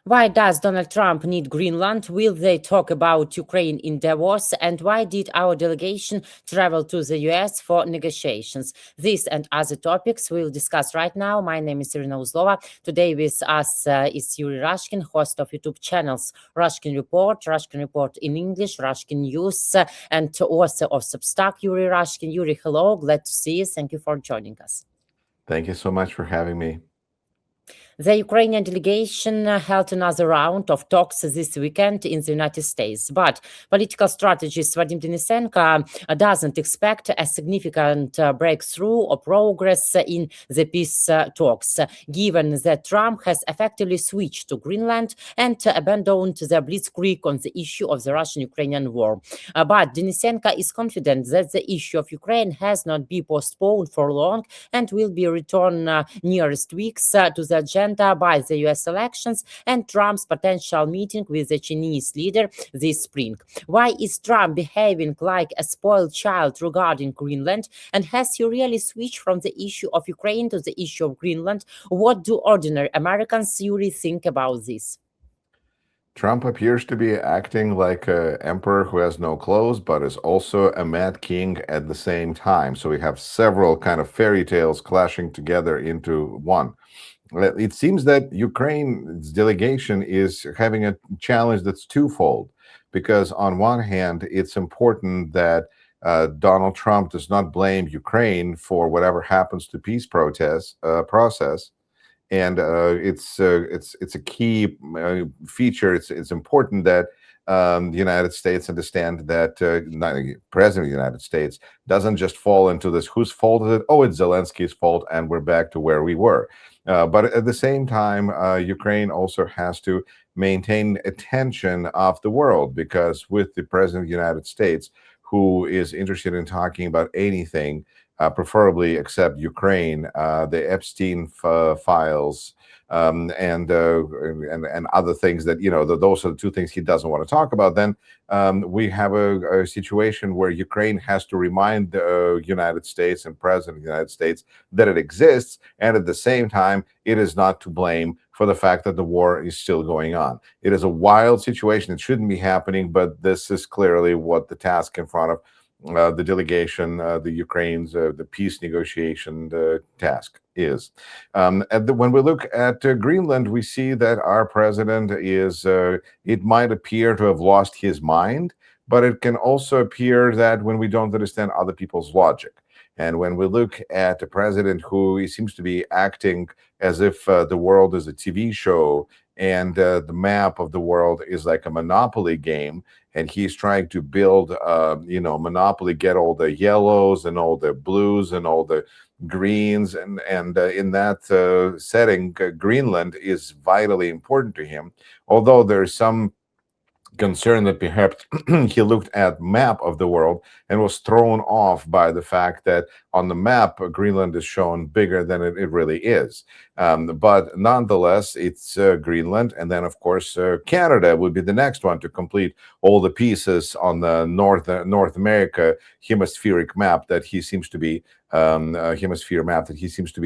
Why does Donald Trump need Greenland? Will they talk about Ukraine in Davos? And why did our delegation travel to the US for negotiations? This and other topics we'll discuss right now. My name is Iryna Uzlova. Today with us is Yuri Rashkin, host of YouTube channels Rashkin Report in English, Russian-U.S, and author of Substack, Yuri Rashkin. Yuri, hello. Glad to see you. Thank you for joining us. Thank you so much for having me. The Ukrainian delegation held another round of talks this weekend in the United States, but political strategist Vadim Denisenko doesn't expect a significant breakthrough or progress in the peace talks, given that Trump has effectively switched to Greenland and abandoned the blitzkrieg on the issue of the Russian-Ukrainian war. But Denisenko is confident that the issue of Ukraine has not been postponed for long and will be returned nearest weeks to the agenda by the US elections and Trump's potential meeting with the Chinese leader this spring. Why is Trump behaving like a spoiled child regarding Greenland? And has he really switched from the issue of Ukraine to the issue of Greenland? What do ordinary Americans really think about this? Trump appears to be acting like an emperor who has no clothes, but is also a mad king at the same time. So we have several kind of fairy tales clashing together into one. It seems that Ukraine's delegation is having a challenge that's twofold, because on one hand, it's important that Donald Trump does not blame Ukraine for whatever happens to peace process, and it's a key feature. It's important that the United States understand that the President of the United States doesn't just fall into this whose fault is it? Oh, it's Zelensky's fault, and we're back to where we were. But at the same time, Ukraine also has to maintain attention of the world, because with the President of the United States, who is interested in talking about anything, preferably except Ukraine, the Epstein files, and other things that, those are the two things he doesn't want to talk about, then we have a situation where Ukraine has to remind the United States and President of the United States that it exists, and at the same time, it is not to blame for the fact that the war is still going on. It is a wild situation. It shouldn't be happening, but this is clearly what the task in front of the delegation, the Ukraine's, the peace negotiation task is. When we look at Greenland, we see that our president is, it might appear to have lost his mind, but it can also appear that when we don't understand other people's logic. And when we look at a president who seems to be acting as if the world is a TV show and the map of the world is like a Monopoly game, and he's trying to build, Monopoly, get all the yellows and all the blues and all the greens, and in that setting, Greenland is vitally important to him. Although there's some concern that perhaps he looked at map of the world and was thrown off by the fact that on the map Greenland is shown bigger than it really is. But nonetheless, it's Greenland, and then of course Canada would be the next one to complete all the pieces on the North America hemispheric map that he seems to be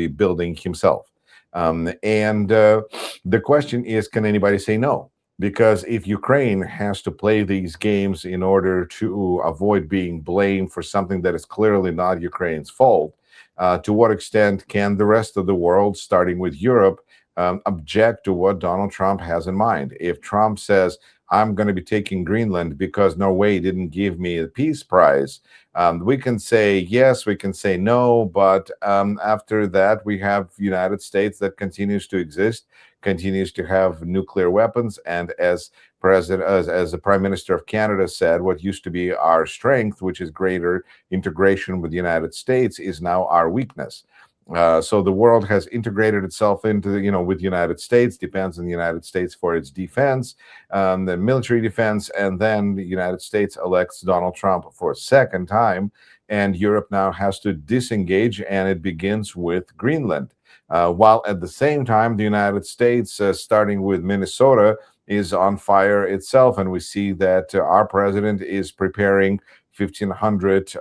building himself. The question is, can anybody say no? Because if Ukraine has to play these games in order to avoid being blamed for something that is clearly not Ukraine's fault, to what extent can the rest of the world, starting with Europe, object to what Donald Trump has in mind? If Trump says, I'm going to be taking Greenland because Norway didn't give me the peace prize, we can say yes, we can say no, but after that, we have the United States that continues to exist, continues to have nuclear weapons, and as the Prime Minister of Canada said, what used to be our strength, which is greater integration with the United States, is now our weakness. So the world has integrated itself into, with the United States, depends on the United States for its defense, the military defense, and then the United States elects Donald Trump for a second time, and Europe now has to disengage, and it begins with Greenland. While at the same time, the United States, starting with Minnesota, is on fire itself, and we see that our president is preparing 1,500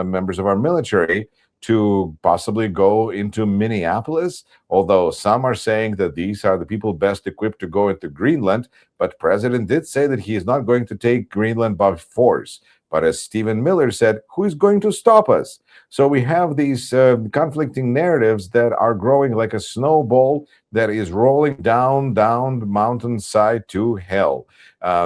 members of our military to possibly go into Minneapolis, although some are saying that these are the people best equipped to go into Greenland. But President did say that he is not going to take Greenland by force. But as Stephen Miller said, who is going to stop us? So we have these conflicting narratives that are growing like a snowball that is rolling down the mountainside to hell.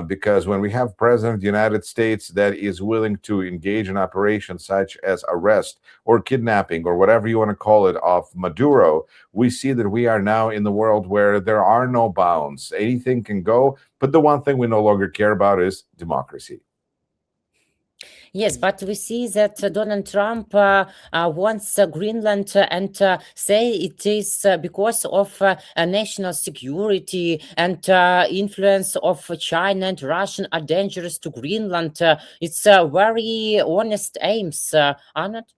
Because when we have President of the United States that is willing to engage in operations such as arrest or kidnapping or whatever you want to call it of Maduro, we see that we are now in the world where there are no bounds. Anything can go, but the one thing we no longer care about is democracy. Yes, but we see that Donald Trump wants Greenland and say it is because of national security and influence of China and Russian are dangerous to Greenland. It's very honest aims, are not?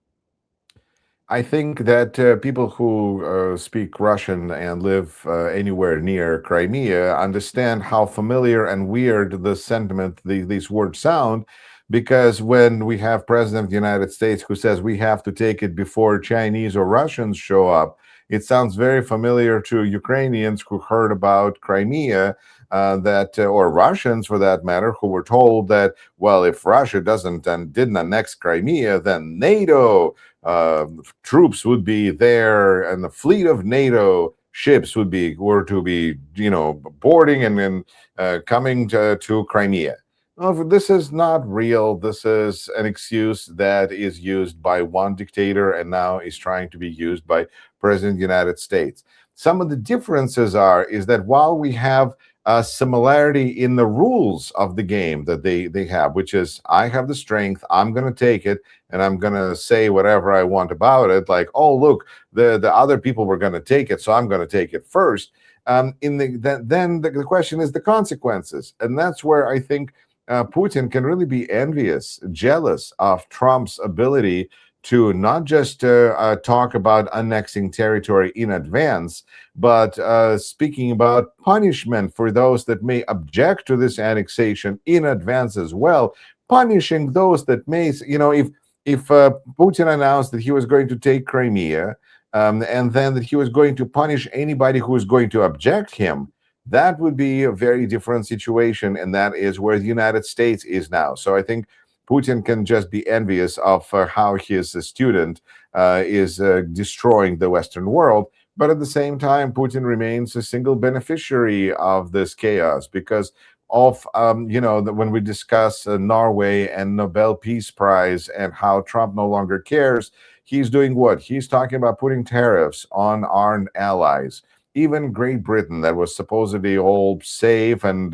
I think that people who speak Russian and live anywhere near Crimea understand how familiar and weird the sentiment, these words sound, because when we have President of the United States who says we have to take it before Chinese or Russians show up, it sounds very familiar to Ukrainians who heard about Crimea, or Russians for that matter, who were told that, well, if Russia doesn't and didn't annex Crimea, then NATO troops would be there, and the fleet of NATO ships were to be, boarding and then coming to Crimea. No, this is not real. This is an excuse that is used by one dictator and now is trying to be used by President of the United States. Some of the differences is that while we have a similarity in the rules of the game that they have, which is I have the strength, I'm going to take it, and I'm going to say whatever I want about it. Like, oh, look, the other people were going to take it, so I'm going to take it first. Then the question is the consequences, and that's where I think Putin can really be envious, jealous of Trump's ability to not just talk about annexing territory in advance, but speaking about punishment for those that may object to this annexation in advance as well, punishing those that may, if Putin announced that he was going to take Crimea, and then that he was going to punish anybody who is going to object him, that would be a very different situation, and that is where the United States is now. So I think Putin can just be envious of how his student is destroying the Western world. But at the same time, Putin remains a single beneficiary of this chaos because of, when we discuss Norway and Nobel Peace Prize and how Trump no longer cares, he's doing what? He's talking about putting tariffs on our allies. Even Great Britain, that was supposedly all safe and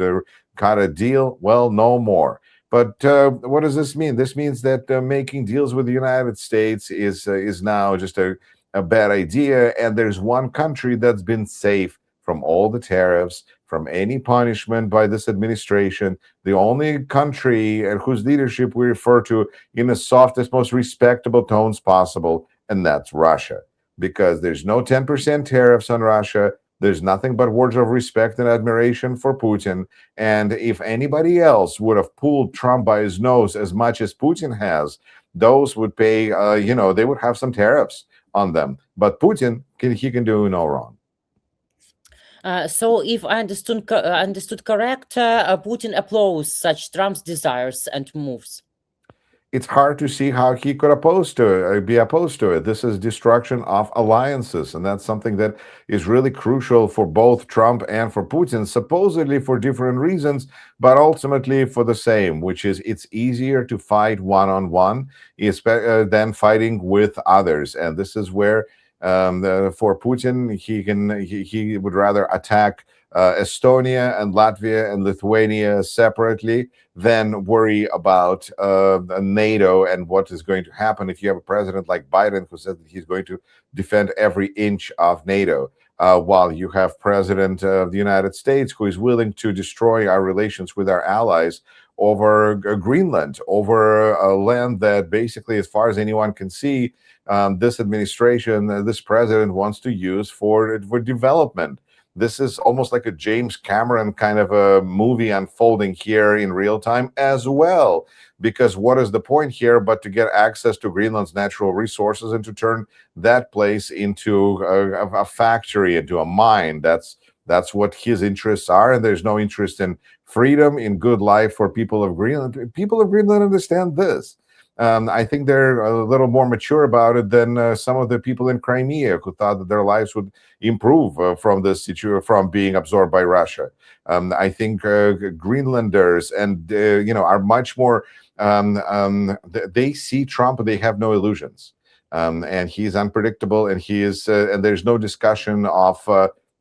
got a deal, well, no more. But what does this mean? This means that making deals with the United States is now just a bad idea. And there's one country that's been safe from all the tariffs, from any punishment by this administration. The only country and whose leadership we refer to in the softest, most respectable tones possible, and that's Russia. Because there's no 10% tariffs on Russia. There's nothing but words of respect and admiration for Putin. And if anybody else would have pulled Trump by his nose as much as Putin has, those would pay, they would have some tariffs on them. But Putin, he can do no wrong. So, if I understood correct, Putin applauds such Trump's desires and moves. It's hard to see how he could be opposed to it. This is destruction of alliances, and that's something that is really crucial for both Trump and for Putin, supposedly for different reasons, but ultimately for the same, which is it's easier to fight one-on-one than fighting with others. And this is where, for Putin, he would rather attack Estonia and Latvia and Lithuania separately than worry about NATO and what is going to happen if you have a president like Biden who says that he's going to defend every inch of NATO, while you have President of the United States who is willing to destroy our relations with our allies over Greenland, over a land that basically, as far as anyone can see, this administration, this president wants to use for development. This is almost like a James Cameron kind of a movie unfolding here in real time as well. Because what is the point here but to get access to Greenland's natural resources and to turn that place into a factory, into a mine? That's what his interests are, and there's no interest in freedom, in good life for people of Greenland. People of Greenland understand this. I think they're a little more mature about it than some of the people in Crimea who thought that their lives would improve from this situation, from being absorbed by Russia. I think Greenlanders and are much more. They see Trump, they have no illusions, and he's unpredictable, and he is, and there's no discussion of.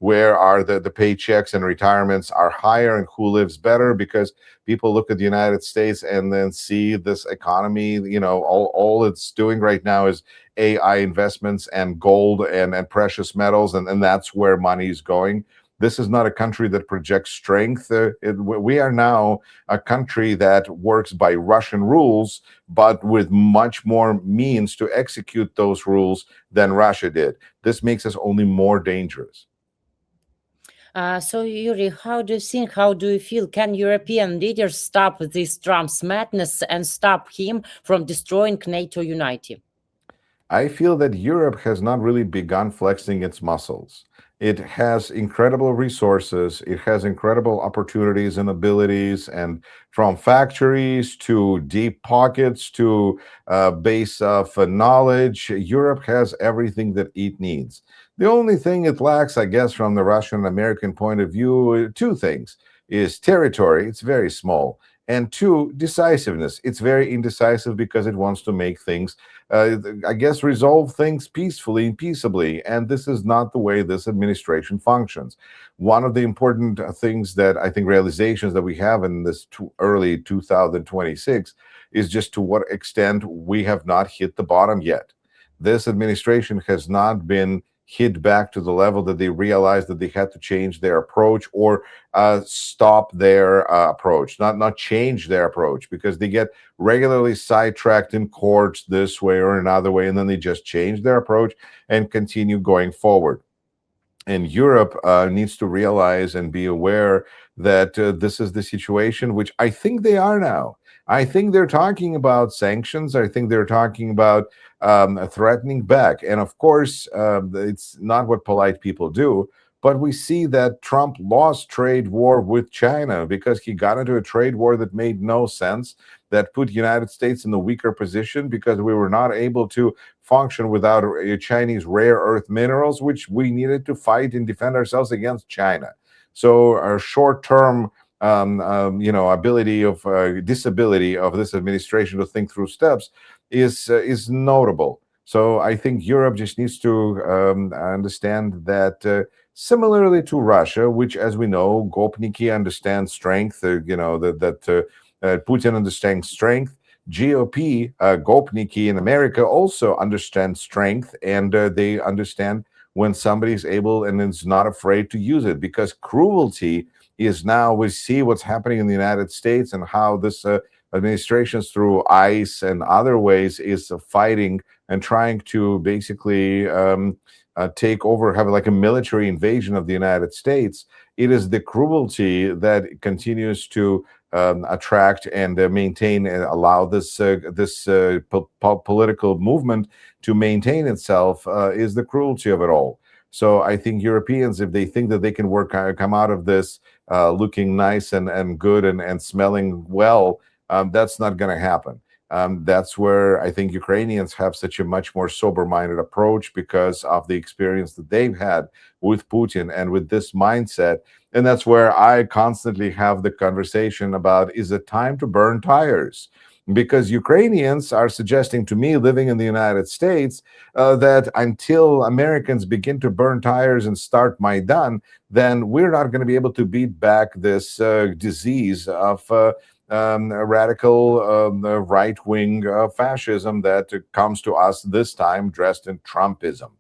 Where are the paychecks and retirements are higher and who lives better, because people look at the United States and then see this economy, all it's doing right now is AI investments and gold and precious metals, and that's where money is going. This is not a country that projects strength. We are now a country that works by Russian rules, but with much more means to execute those rules than Russia did. This makes us only more dangerous. So, Yuri, how do you feel? Can European leaders stop this Trump's madness and stop him from destroying NATO unity? I feel that Europe has not really begun flexing its muscles. It has incredible resources, it has incredible opportunities and abilities, and from factories to deep pockets to base of knowledge, Europe has everything that it needs. The only thing it lacks, I guess, from the Russian American point of view, two things is territory, it's very small, and two, decisiveness. It's very indecisive because it wants to make things I guess, resolve things peacefully and peaceably. And this is not the way this administration functions. One of the important things that I think realizations that we have in this early 2026 is just to what extent we have not hit the bottom yet. This administration has not been hit back to the level that they realized that they had to change their approach or stop their approach, not change their approach, because they get regularly sidetracked in courts this way or another way, and then they just change their approach and continue going forward. And Europe needs to realize and be aware that this is the situation, which I think they are now. I think they're talking about sanctions. I think they're talking about threatening back. And of course, it's not what polite people do. But we see that Trump lost trade war with China because he got into a trade war that made no sense, that put United States in a weaker position because we were not able to function without Chinese rare earth minerals, which we needed to fight and defend ourselves against China. So our short-term ability of disability of this administration to think through steps is notable. So I think Europe just needs to understand that similarly to Russia, which, as we know, Gopniki understands strength, Putin understands strength. GOP, Gopniki in America also understand strength, and they understand when somebody is able and is not afraid to use it, because cruelty is now, we see what's happening in the United States and how this administrations through ICE and other ways is fighting and trying to basically take over, have like a military invasion of the United States. It is the cruelty that continues to attract and maintain and allow this political movement to maintain itself is the cruelty of it all. So I think Europeans, if they think that they can come out of this looking nice and good and smelling well, that's not going to happen. That's where I think Ukrainians have such a much more sober-minded approach because of the experience that they've had with Putin and with this mindset. And that's where I constantly have the conversation about, is it time to burn tires? Because Ukrainians are suggesting to me, living in the United States, that until Americans begin to burn tires and start Maidan, then we're not going to be able to beat back this disease of radical right-wing fascism that comes to us this time dressed in Trumpism.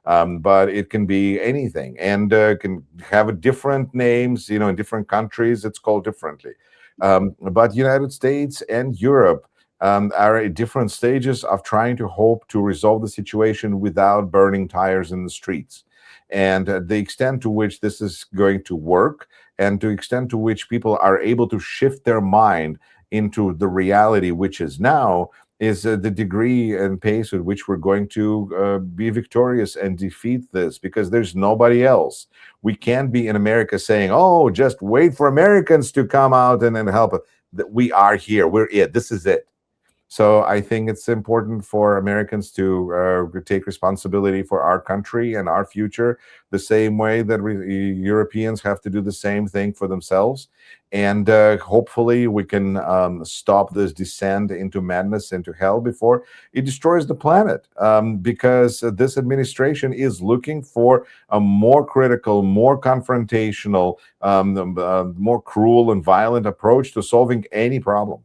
But it can be anything and can have different names, in different countries, it's called differently. But United States and Europe are at different stages of trying to hope to resolve the situation without burning tires in the streets. And the extent to which this is going to work, and to the extent to which people are able to shift their mind into the reality which is now, is the degree and pace with which we're going to be victorious and defeat this, because there's nobody else. We can't be in America saying, oh, just wait for Americans to come out and help us. We are here. We're it. This is it. So I think it's important for Americans to take responsibility for our country and our future, the same way that Europeans have to do the same thing for themselves. And hopefully we can stop this descent into madness, into hell, before it destroys the planet. Because this administration is looking for a more critical, more confrontational, more cruel and violent approach to solving any problem.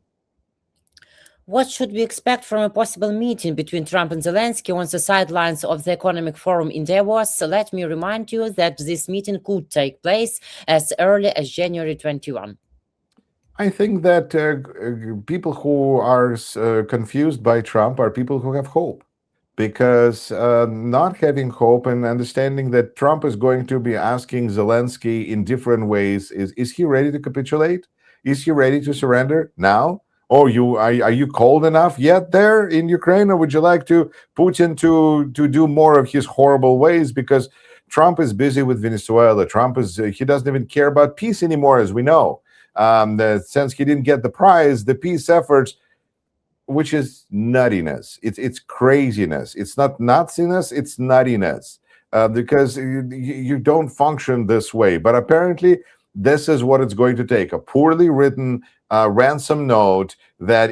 What should we expect from a possible meeting between Trump and Zelensky on the sidelines of the economic forum in Davos? Let me remind you that this meeting could take place as early as January 21. I think that people who are confused by Trump are people who have hope, because not having hope and understanding that Trump is going to be asking Zelensky in different ways, is he ready to capitulate? Is he ready to surrender now? Oh, are you cold enough yet there in Ukraine, or would you like Putin to do more of his horrible ways? Because Trump is busy with Venezuela. Trump he doesn't even care about peace anymore, as we know. Since he didn't get the prize, the peace efforts, which is nuttiness. It's craziness. It's not nutsiness. It's nuttiness, because you don't function this way. But apparently, this is what it's going to take: a poorly written ransom note that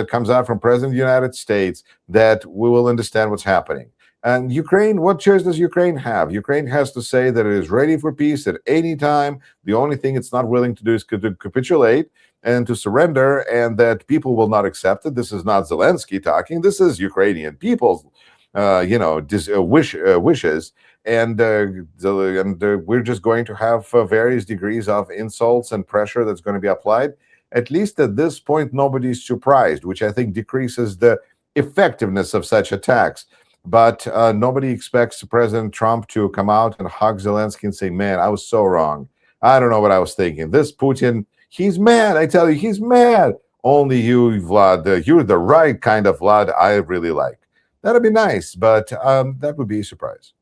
comes out from President of the United States, that we will understand what's happening. And Ukraine, what choice does Ukraine have? Ukraine has to say that it is ready for peace at any time. The only thing it's not willing to do is to capitulate and to surrender, and that people will not accept it. This is not Zelensky talking. This is Ukrainian people's, wishes. And we're just going to have various degrees of insults and pressure that's going to be applied. At least at this point, nobody's surprised, which I think decreases the effectiveness of such attacks. But nobody expects President Trump to come out and hug Zelensky and say, man, I was so wrong. I don't know what I was thinking. This Putin, he's mad. I tell you, he's mad. Only you, Vlad, you're the right kind of Vlad I really like. That'd be nice, but that would be a surprise.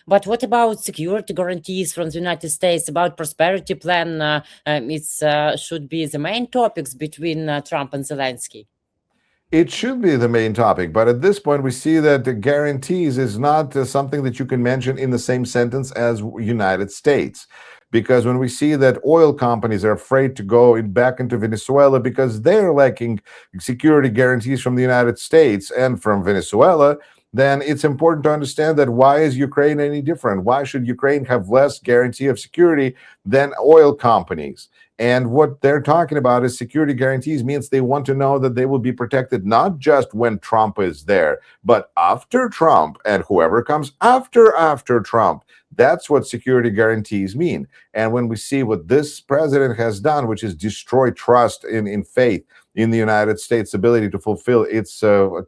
But what about security guarantees from the United States, about prosperity plan? It should be the main topics between Trump and Zelensky. It should be the main topic, but at this point we see that the guarantees is not something that you can mention in the same sentence as United States. Because when we see that oil companies are afraid to go back into Venezuela because they're lacking security guarantees from the United States and from Venezuela, then it's important to understand that why is Ukraine any different? Why should Ukraine have less guarantee of security than oil companies? And what they're talking about is security guarantees means they want to know that they will be protected not just when Trump is there, but after Trump and whoever comes after Trump. That's what security guarantees mean. And when we see what this president has done, which is destroy trust in faith in the United States' ability to fulfill its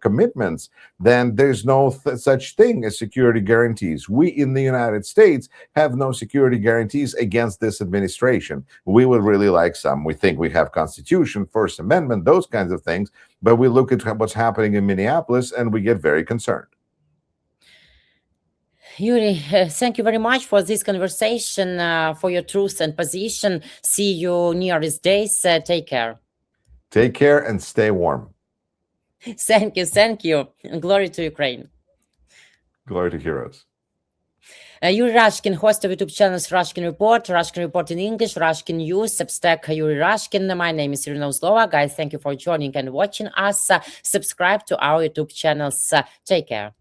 commitments, then there's no such thing as security guarantees. We in the United States have no security guarantees against this administration. We would really like some. We think we have Constitution, First Amendment, those kinds of things, but we look at what's happening in Minneapolis and we get very concerned. Yuri, thank you very much for this conversation, for your truth and position. See you nearest days. Take care. Take care and stay warm. Thank you. Thank you. Glory to Ukraine. Glory to heroes. Yuri Rashkin, host of YouTube channels Rashkin Report in English, Russian-U.S, Substack Yuri Rashkin. My name is Iryna Uzlova. Guys, thank you for joining and watching us. Subscribe to our YouTube channels. Take care.